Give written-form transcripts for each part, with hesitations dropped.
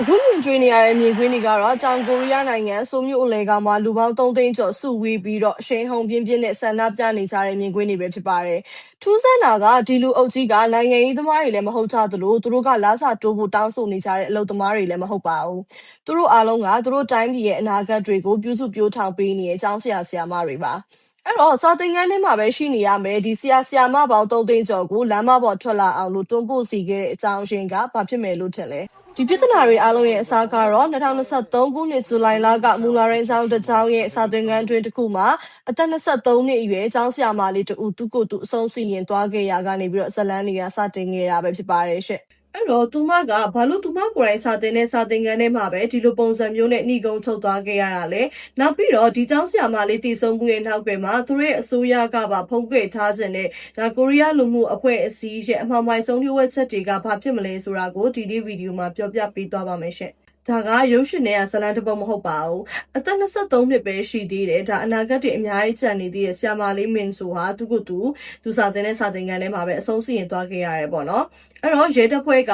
အခုမြင်တွေ့နေရတဲ့မြင်ကွင်းတွေကတော့တောင်ကိုရီးယားနိုင်ငံဆိုမြို့အလဲကောင်မှာလူပေါင်း3သိန်းကျော်စုဝေးပြီးတော့ရှင်းဟုန်ပြင်းပြင်းနဲ့ဆန္ဒပြနေကြတဲ့မြင်ကွင်းတွေပဲဖြစ်ပါတယ်။ထူးဆန်းတာကဒီလူအုပ်ကြီးကနိုင်ငံရေးသမားတွေလည်းမဟုတ်ကြသလိုသူတို့ကလာစာတိုးဖို့တောင်းဆိုနေကြတဲ့အလုပ်သမားတွေလည်းမဟုတ်ပါဘူး။သူတို့အားလုံးကသူတို့တိုင်းပြည်ရဲ့အနာဂတ်တွေကိုပြုစုပြောင်းထောင်ပေးနေတဲ့အကြောင်းဆရာမတွေပါ။အဲ့တော့စာသင်ခန်းထဲမှာပဲရှိနေရမယ်ဒီဆရာမပေါင်း3သိန်းကျော်ကိုလမ်းမပေါ်ထွက်လာအောင်လို့တွန်းပို့စီခဲ့တဲ့အကြောင်းရင်းကဘာဖြစ်မယ်လို့ထင်လဲဒီပြဿနာတွေအားလုံးရဲ့အစားကတော့2023ခုနှစ်ဇူလိုင်လကမူလာရင်းကျောင်းတစ်ကျောင်းရဲ့စာသင်ခန်းတွင်တစ်ခုမှာအသက်23နှစ်အရွယ်ကျောင်းဆရာမလေးတူသူကိုသူအဆုံးစီရင်သွားခဲ့ရကနေပြီးတော့ဇလန်းတွေကစတင်ခဲ့တာပဲဖြစ်ပါတယ်ရှင့်အဲ့တော့သူမကဘာလို့သူမကိုယ်တိုင်စာသင်တဲ့စာသင်ခန်းထဲမှာပဲဒီလိုပုံစံမျိုးနဲ့နှီးကုံထုတ်သွားခဲ့ရတာလဲနောက်ပြီးတော့ဒီကျောင်းဆရာမလေးတည်ဆုံးမှုရဲ့နောက်ွယ်မှာသူတို့ရဲ့အစိုးရကပါဖုံးကွယ်ထားခြင်းနဲ့ဒါကိုရီးယားလူမှုအဖွဲ့အစည်းရဲ့အမှောင်မိုက်ဆုံးလျှို့ဝှက်ချက်တွေကဘာဖြစ်မလဲဆိုတာကိုဒီနေ့ဗီဒီယိုမှာပြောပြပေးသွားပါမယ်ရှင့်ဒါကရုပ်ရှင်နဲ့ဇလန်တပုတ်မဟုတ်ပါဘူးအသက်23နှစ်ပဲရှိသေးတယ်ဒါအနာဂတ်တွေအများကြီးကျန်နေသေးတဲ့ဆရာမလေးမင်းဆိုဟာသူကသူစာသင်တဲ့စာသင်ခန်းထဲမှာပဲအဆုံးစီရင်သွားခဲ့ရတယ်ပေါ့နော်အဲ့တော့ရဲတပ်ဖွဲ့က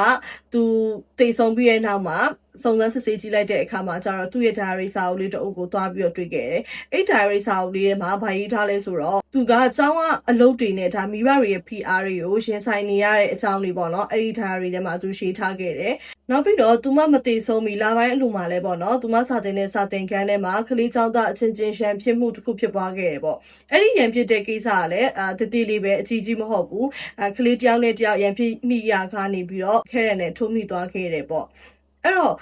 သူတိတ်ဆုံးပြီးတဲ့နောက်မှာစုံစမ်းစစ်ဆေးကြည့်လိုက်တဲ့အခါမှာကျတော့သူ့ရဲ့ diary စာအုပ်လေးတစ်အုပ်ကိုတွားပြီးတော့တွေ့ခဲ့တယ်။အဲ့ diary စာအုပ်လေးထဲမှာဗာရေးထားလဲဆိုတော့သူကကျောင်းကအလုပ်တွေနဲ့ဒါမိဘတွေရဲ့ PR တွေကိုရင်ဆိုင်နေရတဲ့အကြောင်းလေးပေါ့နော်။အဲ့ဒီ diary ထဲမှာသူရှင်းထားခဲ့တယ်။နောက်ပြီးတော့သူမမသိဆုံးမီလပိုင်းအလိုမှာလဲပေါ့နော်။သူမစာသင်တဲ့စာသင်ခန်းထဲမှာကလေးကျောင်းသားအချင်းချင်းရန်ဖြစ်မှုတစ်ခုဖြစ်ပွားခဲ့တယ်ပေါ့။အဲ့ဒီရန်ဖြစ်တဲ့ကိစ္စကလည်းတတိလေးပဲအကြီးကြီးမဟုတ်ဘူး။ကလေးတယောက်နဲ့တယောက်ရန်ဖြစ်မိရခါနေပြီးတော့ခဲရနဲ့ထိုးမိသွားခဲ့တယ်ပေါ့။အဲ့တော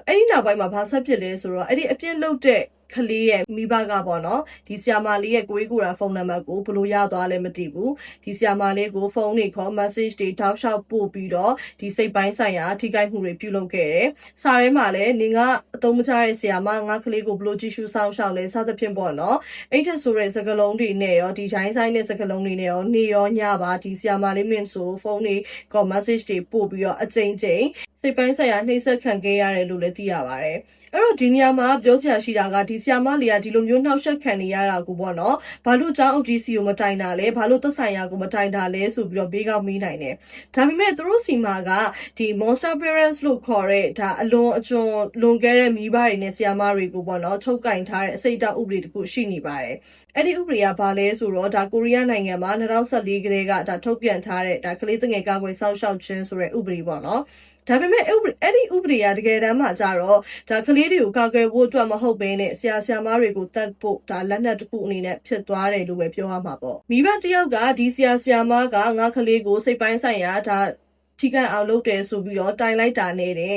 ့အဲ့ဒီနောက်ပိုင်းမှာဘာဆက်ဖြစ်လဲဆိုတော့အဲ့ဒီအပြစ်လုပ်တဲ့ကလေးရဲ့မိဘကပေါ့နော်ဒီဆရာမလေးရဲ့ကိုယ်ကိုယ်တာဖုန်းနံပါတ်ကိုဘလို့ရသွားလဲမသိဘူးဒီဆရာမလေးကိုဖုန်းတွေခေါ် message တွေတောက်လျှောက်ပို့ပြီးတော့ဒီစိတ်ပိုင်းဆိုင်ရာထိခိုက်မှုတွေပြုလုပ်ခဲ့တယ်စာထဲမှာလည်းနေကအသုံးမချတဲ့ဆရာမငါကလေးကိုဘလို့ကြည့်ရှုဆောင်ရှောက်လဲစသဖြင့်ပေါ့နော်အဲ့ထက်ဆိုတဲ့စကားလုံးတွေနဲ့ရောဒီဂျိုင်းဆိုင်တဲ့စကားလုံးတွေနဲ့ရောနေရောညပါဒီဆရာမလေးမင်းဆိုဖုန်းတွေခေါ် message တွေပို့ပြီးတော့အချိန်ချင်းစိတ်ပိုင်းဆိုင်ရာနှိမ့်ဆက်ခံခဲ့ရတယ်လို့လည်းသိရပါတယ်အဲ့တော့ဒီနေရာမှာပြောစရာရှိတာကဒီဆရာမလေးကဒီလိုမျိုးနှောက်ယှက်ခံနေရတာကိုပေါ့နော်ဘာလို့ကျောင်းအုပ်ကြီးစီကိုမတိုင်တာလဲဘာလို့သက်ဆိုင်ရာကိုမတိုင်တာလဲဆိုပြီးတော့ဘေးကောက်မေးနိုင်တယ်ဒါပေမဲ့သူတို့စီမှာကဒီ monster parents လို့ခေါ်တဲ့ဒါအလွန်အကျွံလွန်ခဲ့တဲ့မိဘတွေနဲ့ဆရာမတွေကိုပေါ့နော်ထုတ်ကင်ထားတဲ့အစိတ်တဥပဒေတခုရှိနေပါတယ်အဲ့ဒီဥပဒေကဘာလဲဆိုတော့ဒါကိုရီးယားနိုင်ငံမှာ2014ကတည်းကဒါထုတ်ပြန်ထားတဲ့ဒါကလေးငယ်ကာကွယ်စောင့်ရှောက်ခြင်းဆိုတဲ့ဥပဒေပေါ့နော်ဒါပေမဲ့အဲ့ဒီဥပဒေကတကယ်တမ်းမှကြတော့ဒါကလေးတွေကိုကာကွယ်ဖို့အတွက်မဟုတ်ဘဲနဲ့ဆရာမတွေကိုတတ်ဖို့ဒါလက်နက်တစ်ခုအနေနဲ့ဖြစ်သွားတယ်လို့ပဲပြောရမှာပေါ့မိဘတယောက်ကဒီဆရာမကငါကလေးကိုစိတ်ပိုင်းဆိုင်ရာဒါထိခိုက်အောင်လုပ်တယ်ဆိုပြီးတော့တိုင်လိုက်တာနဲ့တဲ့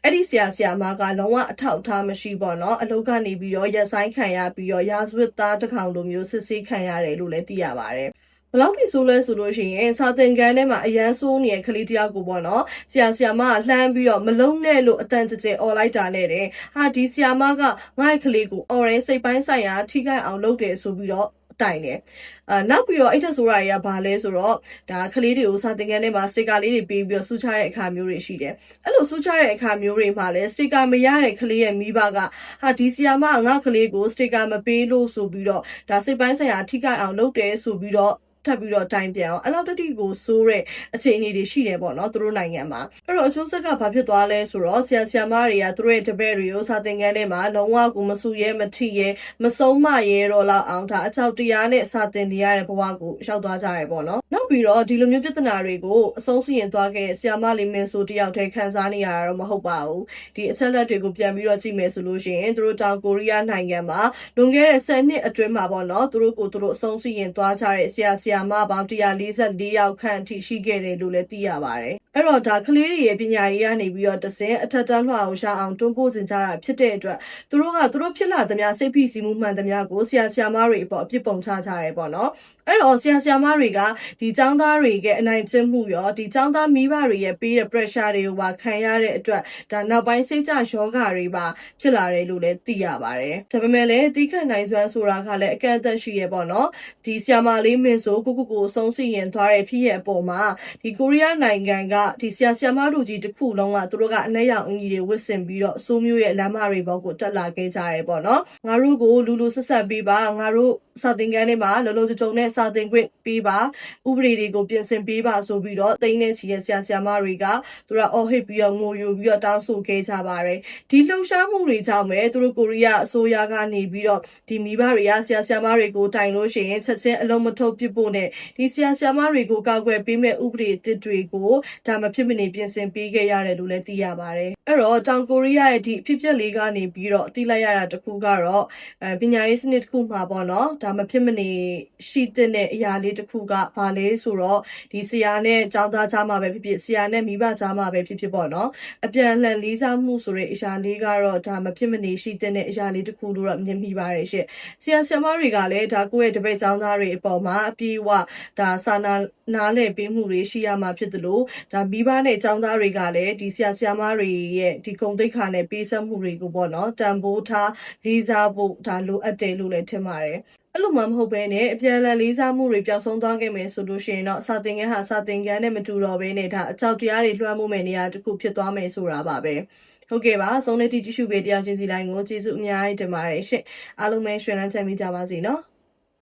အဲ့ဒီဆရာမကလုံးဝအထောက်အထားမရှိပေါ့နော်အလုပ်ကနေပြီးတော့ရက်ဆိုင်ခံရပြီးတော့ရာဇဝတ်သားတစ်ကောင်လိုမျိုးစစ်ဆေးခံရတယ်လို့လည်းသိရပါတယ်ဘလောက်ထိဆိုလဲဆိုလို့ရှိရင်စာသင်ခန်းထဲမှာအရန်ဆိုးနေတဲ့ကလေးတယောက်ကိုပေါ့နော်ဆရာမကလှမ်းပြီးတော့မလုံးနဲ့လို့အတန်ကျအော်လိုက်တာနဲ့တဲ့ဟာဒီဆရာမကငါ့ရဲ့ကလေးကိုအော်ရဲစိတ်ပိုင်းဆိုင်ရာထိခိုက်အောင်လုပ်တယ်ဆိုပြီးတော့တိုင်တယ်နောက်ပြီးတော့အဲ့ထက်ဆိုရရဘာလဲဆိုတော့ဒါကလေးတွေကိုစာသင်ခန်းထဲမှာစတစ်ကာလေးတွေပေးပြီးတော့စူးချတဲ့အခါမျိုးတွေရှိတယ်အဲ့လိုစူးချတဲ့အခါမျိုးတွေမှာလည်းစတစ်ကာမရတဲ့ကလေးရဲ့မိဘကဟာဒီဆီယာမငါကလေးကိုစတစ်ကာမပေးလို့ဆိုပြီးတော့ဒါစိတ်ပိုင်းဆိုင်ရာထိခိုက်အောင်လုပ်တယ်ဆိုပြီးတော့ထပ်ပြီးတော့တိုင်ပြန်အောင်အဲ့လောက်တတိကိုစိုးတဲ့အခြေအနေတွေရှိတယ်ပေါ့နော်သူတို့နိုင်ငံမှာအဲ့တော့အကျိုးဆက်ကဘာဖြစ်သွားလဲဆိုတော့ဆရာမတွေကသူတို့ရဲ့တပည့်တွေကိုစာသင်ခန်းထဲမှာလုံးဝကိုမဆူရဲမထိရဲမဆုံးမရဲတော့လောက်အောင်ဒါအချောက်တရားနဲ့စာသင်နေရတဲ့ဘဝကိုရောက်သွားကြရပေါ့နော်နောက်ပြီးတော့ဒီလိုမျိုးပြဿနာတွေကိုအဆုံးစီရင်သွားခဲ့ဆရာမလေးမင်းဆိုတယောက်တည်းခံစားနေရတာတော့မဟုတ်ပါဘူးဒီအချက်လက်တွေကိုပြန်ပြီးတော့ကြည့်မယ်ဆိုလို့ရှိရင်သူတို့တောင်ကိုရီးယားနိုင်ငံမှာလွန်ခဲ့တဲ့10နှစ်အတွင်းမှာပေါ့နော်သူတို့အဆုံးစီရင်သွားကြတဲ့ဆရာမပေါင်း144ယောက်ခန့်အထိရှိခဲ့တယ်လို့လည်းသိရပါတယ်။အဲ့တော့ဒါကလေးတွေရဲ့ပညာရေးကနေပြီးတော့တစင်အထက်တန်းလွှာကိုရအောင်တွန်းပို့စင်ကြတာဖြစ်တဲ့အတွက်သူတို့ဖြစ်လာသမျှစိတ်ဖိစီးမှုမှန်သမျှကိုဆရာမတွေအပေါ်အပြစ်ပုံချကြရဲပေါ့နော်။အဲ့တော့ဆရာမတွေကဒီចောင်းသားတွေရဲ့အနိုင်ကျင့်မှုရောဒီចောင်းသားမိဘတွေရဲ့ပေးတဲ့ pressure တွေကိုပါခံရတဲ့အတွက်ဒါနောက်ပိုင်းစိတ်ကြယောဂတွေပါဖြစ်လာတယ်လို့လည်းသိရပါတယ်။ဒါပေမဲ့လည်းတီးခတ်နိုင်စွမ်းဆိုတာကလည်းအကန့်အသတ်ရှိရပေါ့နော်။ဒီဆရာမလေးမင်းဆိုကိုဆုံးစီရင်သွားတဲ့ဖြစ်ရဲ့အပေါ်မှာဒီကိုရီးယားနိုင်ငံကဒီဆရာမတို့ကြီးတစ်ခုလုံးကသူတို့ကအနက်ရောင်အင်ကြီးတွေဝတ်ဆင်ပြီးတော့အစိုးမျိုးရဲ့လမ်းမတွေဘောက်ကိုတက်လာခဲ့ကြရဲပေါ့နော်ငါတို့ကိုလူဆက်ဆက်ပေးပါငါတို့ စာသင်ခန်းထဲမှာလုံလုံခြုံနဲ့စာသင်ခွင့်ပေးပါဥပဒေတွေကိုပြင်ဆင်ပေးပါဆိုပြီးတော့တိန်းနဲ့ချီရဲ့ဆရာဆရာမတွေကသူတို့အော်ဟစ်ပြီးတော့ငိုယိုပြီးတော့တောင်းဆိုခဲ့ကြပါတယ်ဒီလှုပ်ရှားမှုတွေကြောင့်ပဲသူတို့ကိုရီးယားအစိုးရကနေပြီးတော့ဒီမိဘတွေကဆရာဆရာမတွေကိုတိုင်လို့ရှိရင်ချက်ချင်းအလုံးမထုတ်ပြဖို့နဲ့ဒီဆရာဆရာမတွေကိုကောက်ွယ်ပေးမဲ့ဥပဒေအသစ်တွေကိုဒါမဖြစ်မနေပြင်ဆင်ပေးခဲ့ရတယ်လို့လည်းသိရပါတယ်အဲ့တော့တောင်ကိုရီးယားရဲ့ဒီအဖြစ်အပျက်လေးကနေပြီးတော့သိလိုက်ရတာတခုကတော့ပညာရေးစနစ်တစ်ခုမှာပေါ့နော်ဒါမဖြစ်မနေရှိတဲ့အရာလေးတစ်ခုကဘာလဲဆိုတော့ဒီဆရာနဲ့ကျောင်းသားကြားမှာပဲဖြစ်ဖြစ်ဆရာနဲ့မိဘကြားမှာပဲဖြစ်ဖြစ်ပေါ့နော်အပြန်အလှန်လေးစားမှုဆိုတဲ့အရာလေးကတော့ဒါမဖြစ်မနေရှိတဲ့အရာလေးတစ်ခုလို့တော့မြင်မိပါတယ်ရှင့်ဆရာဆရာမတွေကလည်းဒါကိုယ့်ရဲ့တပည့်ကျောင်းသားတွေအပေါ်မှာအပြေးအဝဒါစာနားလည်ပေးမှုတွေရှိရမှာဖြစ်တယ်လို့ဒါမိဘနဲ့ကျောင်းသားတွေကလည်းဒီဆရာဆရာမတွေရဲ့ဒီဂုဏ်သိက္ခာနဲ့ပေးဆက်မှုတွေကိုပေါ့နော်တန်ဖိုးထားလေးစားဖို့ဒါလိုအပ်တယ်လို့လည်းထင်ပါတယ်အဲ့လိုမှမဟုတ်ဘဲနဲ့အပြန်အလှန်လေးစားမှုတွေပျောက်ဆုံးသွားခဲ့မယ်ဆိုလို့ရှိရင်တော့စာသင်ခန်းဟာစာသင်ခန်းနဲ့မတူတော့ဘဲနဲ့ဒါအကြောက်တရားတွေလွှမ်းမိုးမဲ့နေရာတစ်ခုဖြစ်သွားမယ်ဆိုတာပါပဲဟုတ်ကဲ့ပါဆုံးတဲ့တိကျရှုပေးတရားချင်းစီတိုင်းကိုကျေးဇူးအများကြီးတင်ပါတယ်ရှင့်အားလုံးပဲရှင်လန်းချမ်းမြေ့ကြပါစေနော်